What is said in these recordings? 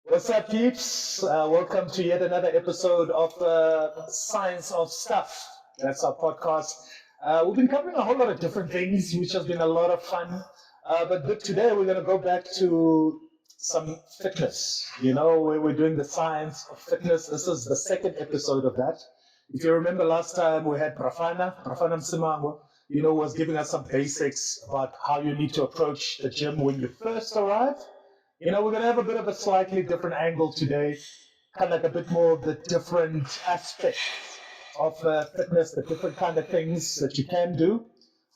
What's up, peeps? Welcome to yet another episode of Science of Stuff. That's our podcast. We've been covering a whole lot of different things, which has been a lot of fun. But today we're going to go back to some fitness. You know, where we're doing the science of fitness. This is the second episode of that. If you remember last time, we had Prafana Msimango, was giving us some basics about how you need to approach the gym when you first arrive. We're going to have a bit of a slightly different angle today, kind of like a bit more of the different aspects of fitness, the different kind of things that you can do.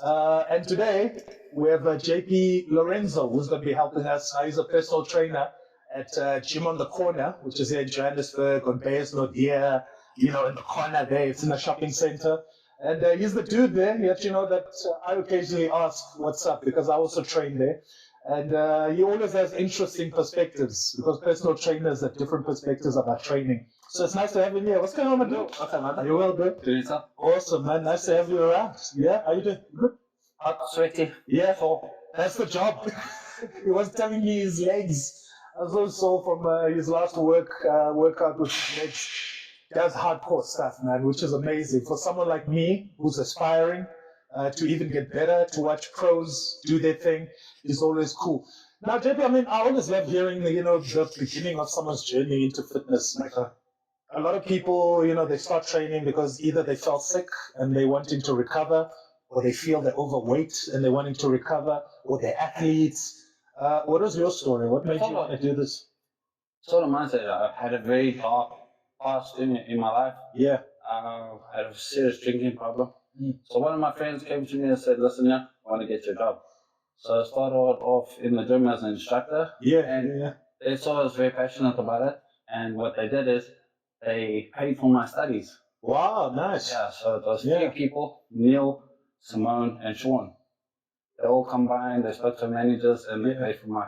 And today we have JP Lorenzo, who's going to be helping us. He's a personal trainer at Gym on the Corner, which is here in Johannesburg on Beyersdorp here, in the corner there. It's in a shopping center. And he's the dude there, yet that I occasionally ask what's up because I also train there. And he always has interesting perspectives because personal trainers have different perspectives about training. So it's nice to have him here. What's going on, man? Okay, man. Are you well, bro? Doing stuff. Awesome, man. Nice to have you around. Yeah, how you doing? Good? Hot, sweaty. Yeah, that's the job. He was telling me his legs. I was so sore from his last workout with his legs. Does hardcore stuff, man, which is amazing. For someone like me who's aspiring to even get better, to watch pros do their thing, is always cool. Now, JP, I always love hearing the beginning of someone's journey into fitness. Like a lot of people, they start training because either they fell sick and they're wanting to recover, or they feel they're overweight and they're wanting to recover, or they're athletes. What was your story? What made you want to do this? Sort of mindset. I had a very dark past in my life. Yeah. I had a serious drinking problem. So one of my friends came to me and said, "Listen, I want to get your job." So I started off in the gym as an instructor. Yeah. They saw I was very passionate about it. And what they did is they paid for my studies. Wow, nice. Yeah, so it was three people, Neil, Simone, and Sean. They all combined, they spoke to managers, and they paid for my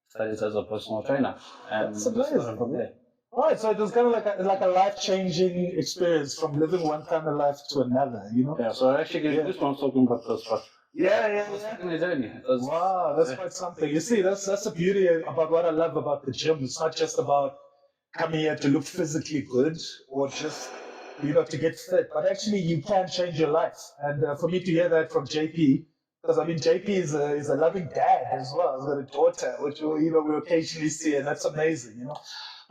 studies as a personal trainer. And that's amazing. From there. Right, so it was kind of like a life-changing experience from living one kind of life to another, Yeah, so I actually get goosebumps talking about this, but Yeah. in the journey. Wow, that's quite something. You see, that's the beauty about what I love about the gym. It's not just about coming here to look physically good or just, to get fit, but actually you can change your life. And for me to hear that from JP, because JP is a loving dad as well. He's got a daughter, which we occasionally see, and that's amazing,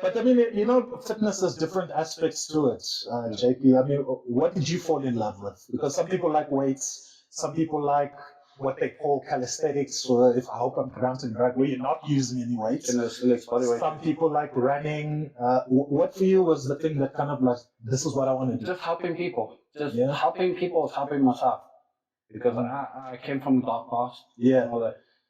But fitness has different aspects to it, JP. What did you fall in love with? Because some people like weights, some people like what they call calisthenics, or I hope I'm pronouncing it right, where you're not using any weights. Some people like running. What for you was the thing that kind of like, this is what I want to do? Just helping people. Helping people is helping myself. Because I came from a dark past. Yeah.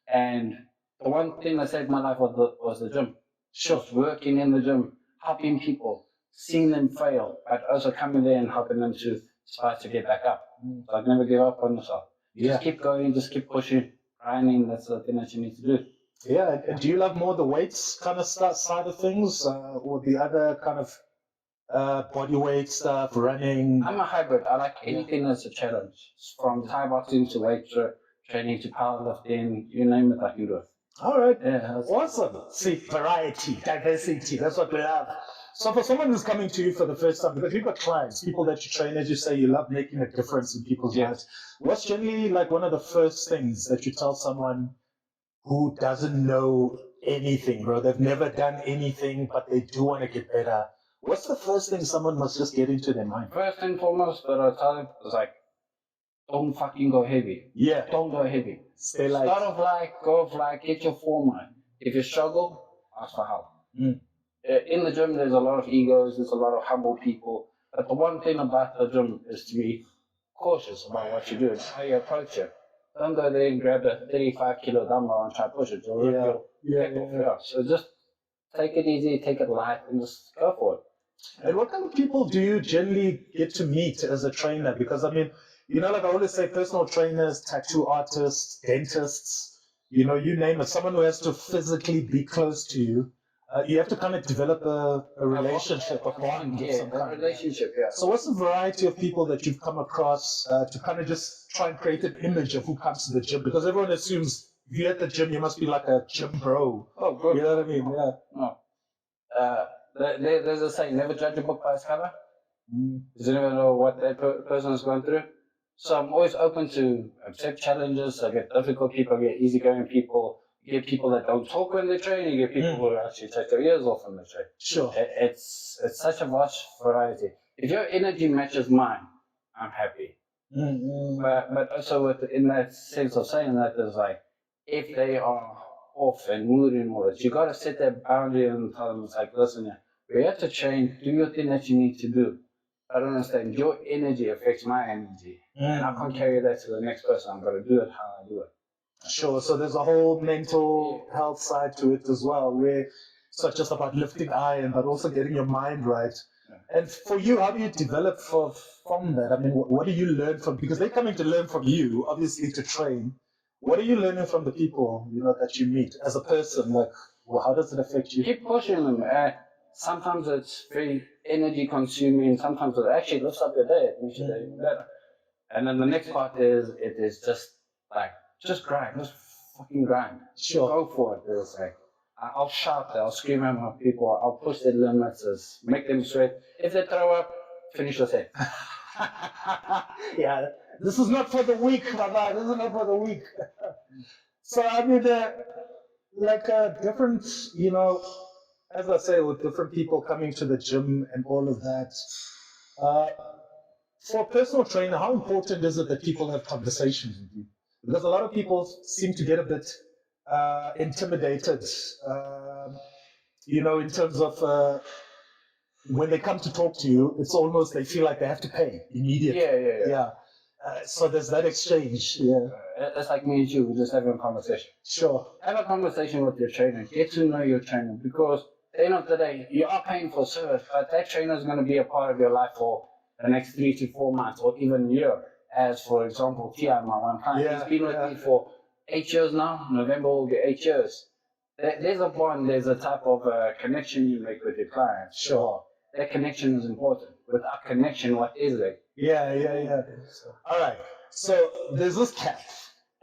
And the one thing that saved my life was the gym. Sure. Working in the gym, helping people, seeing them fail, but also coming there and helping them to aspire to get back up. So I'd never give up on yourself. Just keep going, just keep pushing, grinding. That's the thing that you need to do. Yeah. And do you love more the weights kind of side of things, or the other kind of body weight stuff, running? I'm a hybrid. I like anything that's a challenge. From Thai boxing to weight training to powerlifting, you name it, I can do it. All right. Yeah. Awesome. See, variety, diversity. That's what we love. So for someone who's coming to you for the first time, because you've got clients, people that you train, as you say, you love making a difference in people's lives. What's generally like one of the first things that you tell someone who doesn't know anything, bro? They've never done anything, but they do want to get better. What's the first thing someone must just get into their mind? First and foremost, that I tell them is like, don't fucking go heavy. Yeah. Don't go heavy. Stay light. Start off light, go off light, get your form right. If you struggle, ask for help. In the gym, there's a lot of egos, there's a lot of humble people. But the one thing about the gym is to be cautious about what you do and how you approach it. Don't go there and grab a 35-kilo dumbbell and try to push it. Yeah. So just take it easy, take it light, and just go for it. And what kind of people do you generally get to meet as a trainer? Because like I always say, personal trainers, tattoo artists, dentists, you name it, someone who has to physically be close to you. You have to kind of develop a relationship, a bond of some kind. Relationship. So what's the variety of people that you've come across to kind of just try and create an image of who comes to the gym? Because everyone assumes if you're at the gym, you must be like a gym bro. Oh, bro. You know what I mean? Yeah. No. there's a saying, never judge a book by its cover. Mm. Because you never know what that person is going through. So I'm always open to accept challenges. I get difficult people, I get easygoing people, you get people that don't talk when they train, you get people who actually take their ears off when they train. Sure. It's such a vast variety. If your energy matches mine, I'm happy. But also in that sense of saying that, there's like, if they are off and mood and all that, you got to set that boundary and tell them, it's like, listen, we have to train, do your thing that you need to do. I don't understand. Your energy affects my energy. And I can't carry that to the next person. I'm going to do it how I do it. Sure. So there's a whole mental health side to it as well, where it's not just about lifting iron, but also getting your mind right. And for you, how do you develop from that? I mean, what do you learn from? Because they're coming to learn from you, obviously, to train. What are you learning from the people, that you meet as a person? Like, how does it affect you? Keep pushing them. Sometimes it's very energy consuming. Sometimes it actually lifts up your day. It makes your day better. And then the next part is, it is just like, just grind. Just fucking grind. Sure. Go for it. It's like, I'll shout, I'll scream at my people, I'll push their limits, make them sweat. If they throw up, finish your set. Yeah, this is not for the weak, brother. This is not for the weak. So, I mean, different, as I say, with different people coming to the gym and all of that. For a personal trainer, how important is it that people have conversations with you? Because a lot of people seem to get a bit intimidated, in terms of when they come to talk to you, it's almost they feel like they have to pay immediately. Yeah. So there's that exchange. Yeah. It's like me and you, we're just having a conversation. Sure. Have a conversation with your trainer. Get to know your trainer, because at the end of the day, you are paying for service, but that trainer is going to be a part of your life for the next 3 to 4 months or even a year. As for example, Tia, my one client, he's been with me for 8 years now. November will be 8 years. There's a bond, there's a type of connection you make with your client. Sure. That connection is important. Without connection, what is it? Yeah. All right. So there's this cap,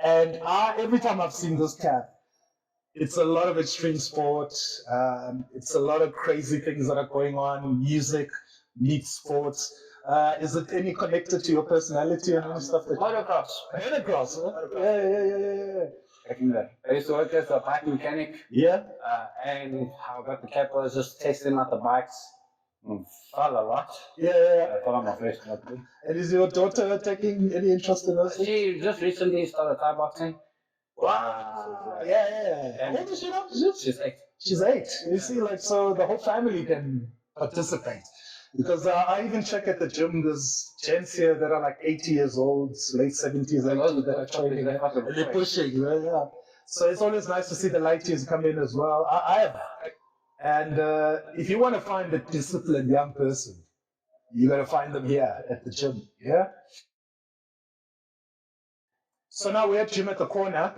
and every time I've seen this cap, it's a lot of extreme sport. It's a lot of crazy things that are going on. Music meets sports. Is it any connected to your personality and any stuff that? Motocross. Motocross. Huh? Yeah. Back in the, I used to work as a bike mechanic. Yeah. And how I got the cap was just testing out the bikes. Fell a lot. Yeah. I fell on my face. And is your daughter taking any interest in this? She just recently started Thai boxing. Wow. Yeah. And how old is she now? She's 8. She's 8. You see, so the whole family can participate. Because I even check at the gym, there's gents here that are like 80 years old, late 70s, 80s that are training, and they're pushing. Yeah. So it's always nice to see the lighties come in as well. I have. And if you want to find a disciplined young person, you got to find them here at the gym. Yeah. So now we're at Gym at the Corner,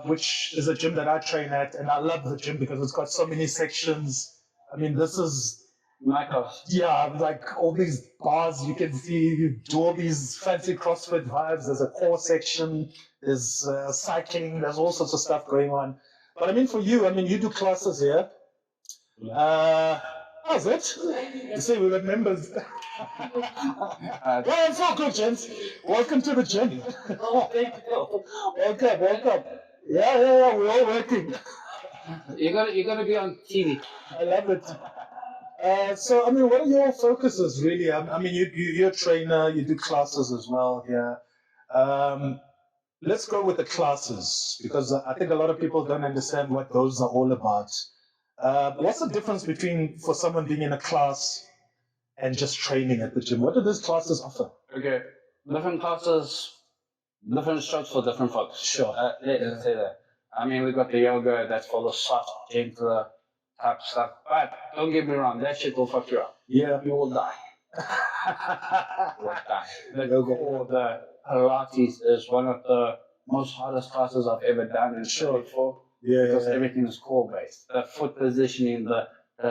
which is a gym that I train at, and I love the gym because it's got so many sections. I mean, this is my class. Yeah, like all these bars you can see, you do all these fancy CrossFit vibes. There's a core section, there's cycling, there's all sorts of stuff going on. But I mean, for you, you do classes here. How's it? You see, we got members. Yeah, it's all good, gents. Welcome to the gym. Thank you. Welcome. Yeah, we're all working. You're gonna be on TV. I love it. So, what are your focuses really? You're a trainer, you do classes as well here. Let's go with the classes, because I think a lot of people don't understand what those are all about. What's the difference for someone being in a class and just training at the gym? What do these classes offer? Okay, different classes, different strokes for different folks. Sure. Let's say that. We got the yoga that's for the soft, gentler type stuff. But don't get me wrong, that shit will fuck you up. Yeah. You will die. You will die. The Pilates is one of the most hardest classes I've ever done and studied for. Because everything is core based. The foot positioning, the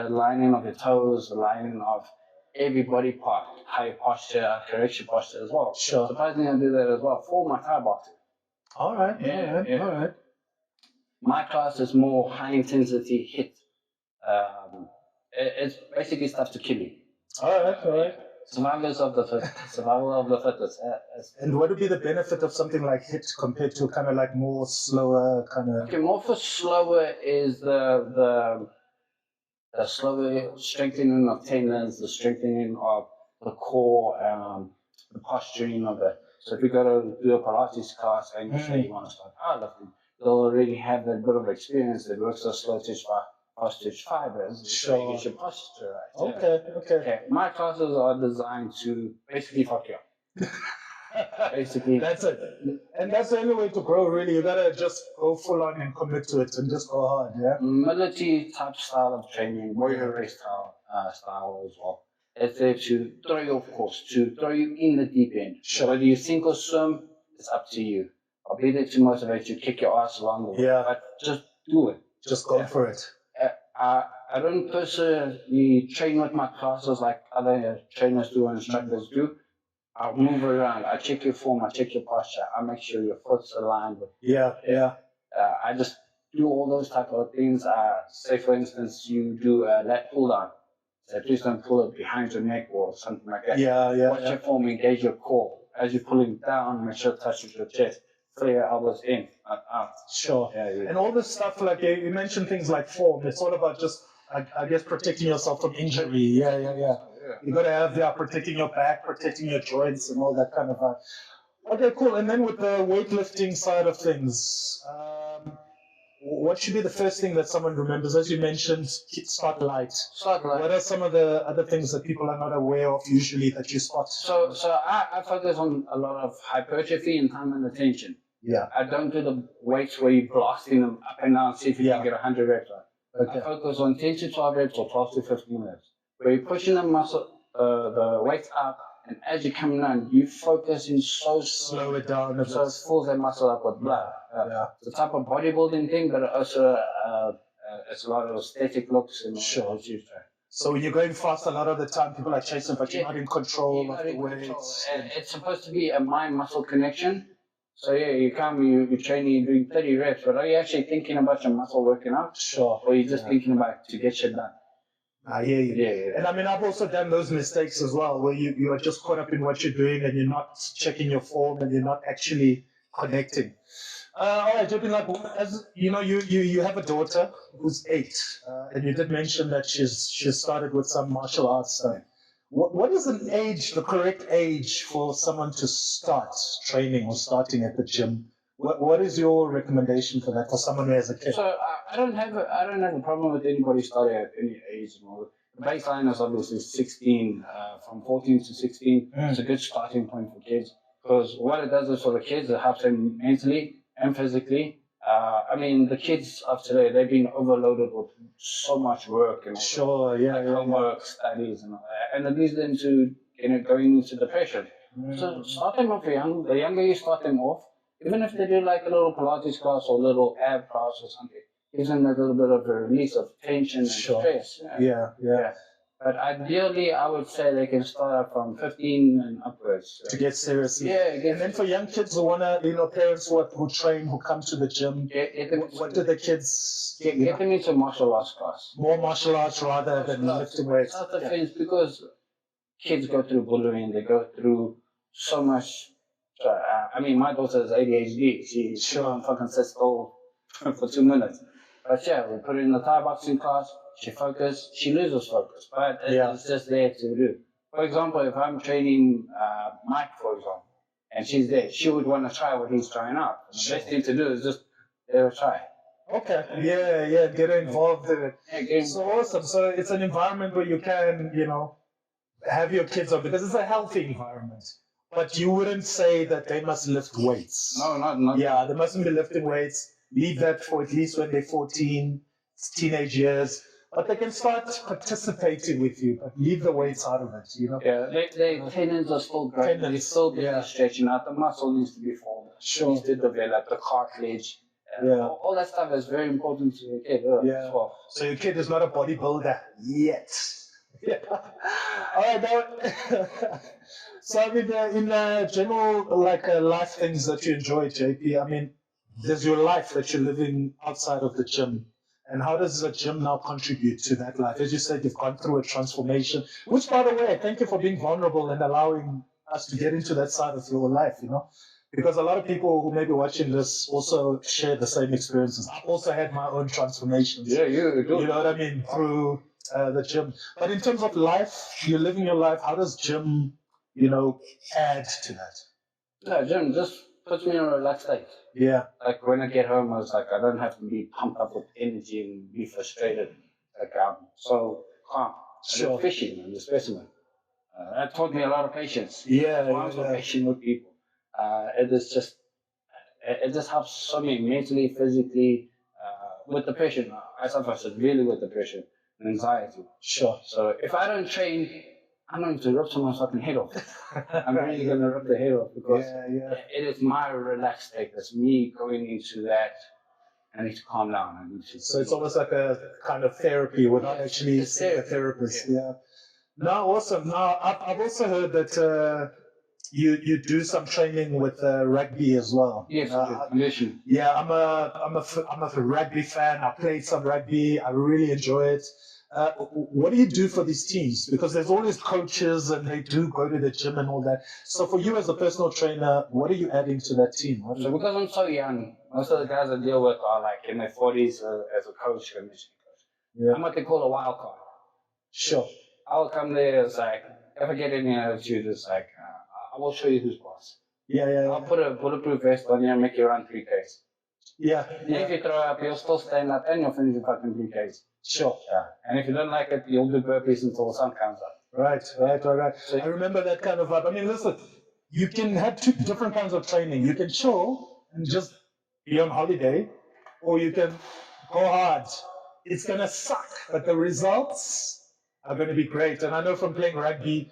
lining of your toes, the lining of every body part, high posture, correct your posture as well. Sure. Surprisingly, I do that as well for my Thai boxing. All right. My class is more high intensity HIIT. It's basically stuff to kill you. All right. Survival of the fittest. And what would be the benefit of something like HIIT compared to kind of like more slower kind of? Okay, more for slower is the slower strengthening of tendons, the strengthening of the core, the posturing of it. So if you go to do a Pilates class and you say you want to start powerlifting, they'll already have that bit of experience that works the slow twitch fast twitch fibers. Sure. So you get your posture right. Okay. My classes are designed to basically fuck you up. Basically. That's it. And that's the only way to grow, really. You gotta just go full on and commit to it and just go hard, yeah? Military type style of training, warrior race style as well. It's there to throw you off course, to throw you in the deep end. Sure. Whether you sink or swim, it's up to you. I'll be there to motivate you, kick your ass along the way. Yeah. But just do it. Just go for it. I don't personally train with my classes like other trainers do and instructors do. I'll move around. I check your form. I check your posture. I make sure your foot's aligned with. Yeah. I just do all those type of things. Say for instance, you do a lat pull down. So please don't pull it behind your neck or something like that. Yeah. Watch your form. Engage your core. As you're pulling down, make sure it touches your chest. Feel your elbows in, not out. Sure. Yeah. And all this stuff, like you mentioned things like form. It's all about just, I guess, protecting yourself from injury. Yeah. You got to have protecting your back, protecting your joints, and all that kind of. Okay, cool. And then with the weightlifting side of things, what should be the first thing that someone remembers? As you mentioned, start light. What are some of the other things that people are not aware of usually that you spot? So I focus on a lot of hypertrophy and time and attention. Yeah. I don't do the weights where you're blasting them up and down, see if you can get 100 reps on. Okay. I focus on 10 to 12 reps or 12 to 15 reps. Where you're pushing the muscle, the weight up, and as you're coming down, you focus in so slow it down. So it fills that muscle up with blood. It's a type of bodybuilding thing, but also it's a lot of aesthetic looks and sure. So when you're going fast, a lot of the time people are chasing, but you're not in control of the weights. It's supposed to be a mind-muscle connection. So you come, you're training, you're doing 30 reps, but are you actually thinking about your muscle working out? Sure. Or are you just thinking about to get shit done? I hear you. Yeah. And I mean, I've also done those mistakes as well, where you are just caught up in what you're doing and you're not checking your form and you're not actually connecting. All right, JP, like, as you know, you have a daughter who's 8, and you did mention that she started with some martial arts stuff. What is the correct age for someone to start training or starting at the gym? What is your recommendation for that for someone who has a kid? So I don't have a problem with anybody starting at any age. The baseline is obviously 16, from 14 to 16. It's a good starting point for kids because what it does is for the kids, it helps them mentally and physically. I mean, the kids of today, they've been overloaded with so much work and homework, studies, and all that, and it leads them to going into depression. So start them off young. The younger you start them off, even if they do like a little Pilates class or a little ab class or something, gives them a little bit of a release of tension and stress. Yeah. But ideally, I would say they can start from 15 and upwards. To get serious. Yeah. And then for young kids who wanna, parents who train, who come to the gym, what do the kids get them into martial arts class? More martial arts rather than lifting weights. Self-defense, because kids go through bullying, they go through so much. I mean, my daughter has ADHD. She fucking sits still for 2 minutes. But we put her in the Thai boxing class. She focuses. She loses focus, but it's just there to do. For example, if I'm training Mike, for example, and she's there, she would want to try what he's trying out. The best thing to do is just let her try. Okay. Yeah. Get her involved in it. So awesome. So it's an environment where you can, have your kids on because it's a healthy environment. But you wouldn't say that they must lift weights. No, not. Yeah, they mustn't be lifting weights. Leave that for at least when they're 14, teenage years. But they can start participating with you, but leave the weights out of it, Yeah, their tendons are still growing. They're still stretching out. The muscle needs to be formed. Sure. Needs to develop the cartilage. All that stuff is very important to your kid. As well. So your kid is not a bodybuilder yet. Yeah. All right, now, so I mean, in general, life things that you enjoy, JP, I mean, there's your life that you're living outside of the gym. And how does the gym now contribute to that life? As you said, you've gone through a transformation, which, by the way, thank you for being vulnerable and allowing us to get into that side of your life, because a lot of people who may be watching this also share the same experiences. I've also had my own transformations. Yeah, you do. You know what I mean? Through the gym. But in terms of life, you're living your life, how does gym, add to that? Yeah, gym just puts me in a relaxed state. Yeah. Like when I get home, I was like, I don't have to be pumped up with energy and be frustrated. Like I'm so calm. Sure. Fishing and the specimen. That taught me a lot of patience. Yeah. I'm so patient with people. It just helps so me mentally, physically, with depression. I suffer severely with depression and anxiety. Sure. So if I don't train, I'm going to rip someone's fucking head off. I'm really going to rip the head off because it is my relaxed state. It's me going into that. I need to calm down. So it's almost like a kind of therapy without actually seeing a therapist. Yeah. Now, awesome. Now, I've also heard that you do some training with rugby as well. Yes, condition. Yeah, I'm a rugby fan. I played some rugby. I really enjoy it. What do you do for these teams? Because there's always coaches and they do go to the gym and all that. So for you as a personal trainer, what are you adding to that team? So because I'm so young, most of the guys I deal with are like in their 40s as a coach, conditioning coach. Yeah. I'm what they call a wild card. Sure. I'll come there, it's like, if I get any attitude, it's like, I will show you who's boss. Yeah. I'll put a bulletproof vest on you and make you run 3Ks. Yeah. And if you throw up, you'll still stand up and you'll finish your fucking 3Ks. Sure. Yeah. And if you don't like it, you'll do burpees until the sun comes up. Right. So I remember that kind of vibe. I mean, listen, you can have two different kinds of training. You can chill and just be on holiday, or you can go hard. It's going to suck, but the results are going to be great. And I know from playing rugby,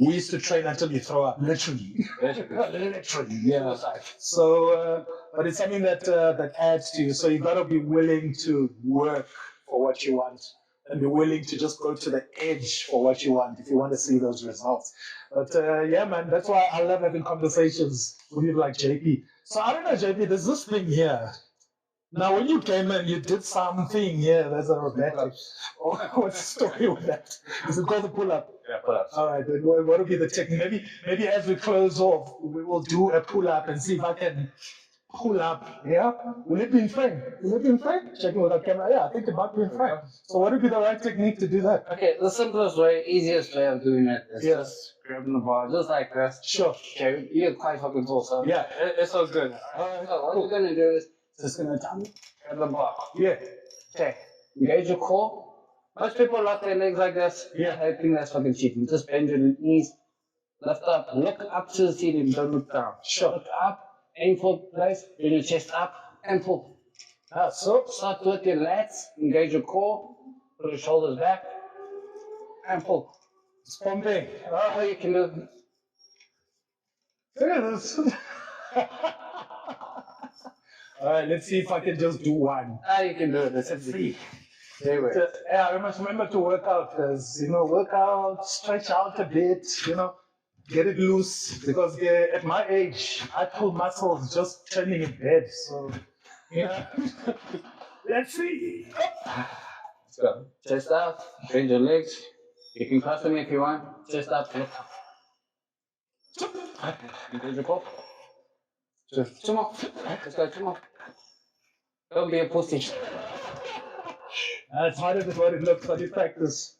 we used to train until you throw up, literally. Literally, yeah. So, but it's something that adds to you. So you got to be willing to work for what you want and be willing to just go to the edge for what you want if you want to see those results. But yeah, man, that's why I love having conversations with people like JP. So I don't know, JP, there's this thing here. Now, when you came in, you did something here. There's a robotic. What's the story with that? Is it called a pull-up? Yeah, pull-ups. All right. What will be the technique? Maybe as we close off, we will do a pull-up and see if I can pull up. Yeah. Will it be in frame? Checking with our camera. Yeah, I think it might be in frame. So, what would be the right technique to do that? Okay, the simplest way, easiest way of doing it is just grabbing the bar, just like this. Sure. Okay, you're quite fucking tall, so yeah, it's so good. So what we're gonna do is just gonna grab the bar. Yeah. Okay. Engage your core. Most people lock their legs like this. Yeah. I think that's fucking cheating. Just bend your knees, lift up, look up to the ceiling, don't look down. Sure. Look up, aim for place, bring your chest up, and pull. So start with your lats, engage your core, put your shoulders back, and pull. It's pumping. Oh, you can do. Look at this. All right, let's see if I can just do one. You can do it. Let's see. Anyway. Yeah, I must remember to work out, because, work out, stretch out a bit, get it loose. Because at my age, I pull muscles just training in bed. So, let's see. Let's go. Chest out, bend your legs. You can cross them if you want. Chest up, look up. Engage your core. Two more. Let's go, 2 more. Don't be a pussy. It's harder than what it looks, but you practice.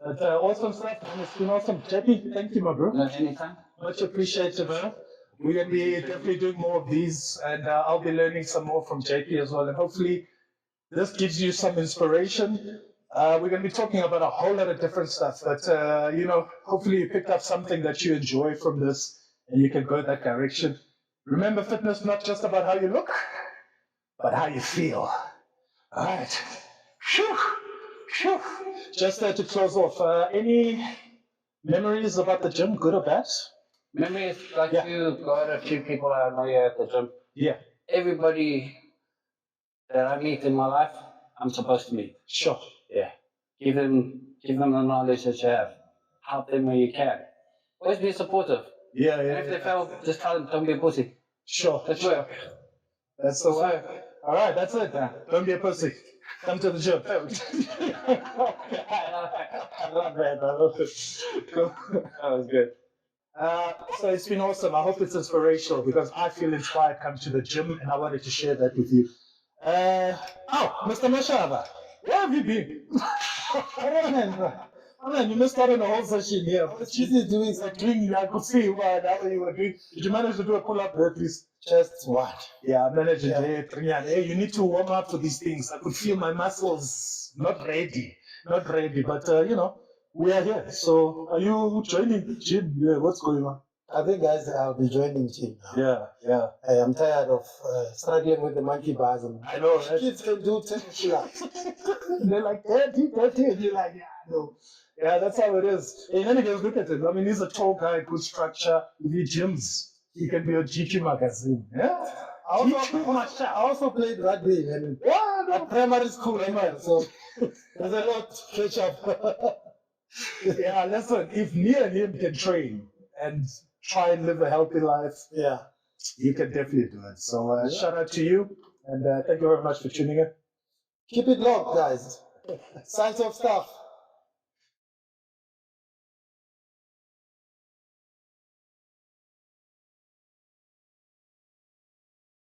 But awesome stuff. It's been awesome. JP, thank you, my bro. No, anytime. Much appreciated, man. We're going to be definitely doing more of these, and I'll be learning some more from JP as well. And hopefully, this gives you some inspiration. We're going to be talking about a whole lot of different stuff, but hopefully you picked up something that you enjoy from this, and you can go in that direction. Remember, fitness not just about how you look, but how you feel. All right. Phew. Just to close off, any memories about the gym, good or bad? Memories, like you got a few people I know at the gym. Yeah. Everybody that I meet in my life, I'm supposed to meet. Sure. Yeah. Give them the knowledge that you have. Help them where you can. Always be supportive. Yeah. And if they fail, just tell them, don't be a pussy. Sure. That's work. That's the way. All right, that's it. Don't be a pussy. Come to the gym. I love that. I love it. Cool. That was good. So it's been awesome. I hope it's inspirational because I feel inspired come to the gym and I wanted to share that with you. Mr. Mashava, where have you been? Man, you missed out on the whole session here. What is doing? I could see what you were doing. Did you manage to do a pull-up there, please? Just one. Yeah, I managed to do it. Hey, you need to warm up for these things. I could feel my muscles not ready, but we are here. So, are you joining the gym? Yeah, what's going on? I think, guys, I'll be joining gym now. Yeah. I am tired of struggling with the monkey bars. And I know, right? Kids can do 10 push-ups. They're like 30, and you're like, yeah, no. Yeah, that's how it is. In any case, look at it. I mean, he's a tall guy, good structure. With the gyms, he can be a GQ magazine. Yeah. I also played rugby at primary school, so there's a lot to catch up. Yeah, listen, if me and him can train and try and live a healthy life, you can definitely do it. So shout out to you, and thank you very much for tuning in. Keep it locked, guys. Science of Stuff.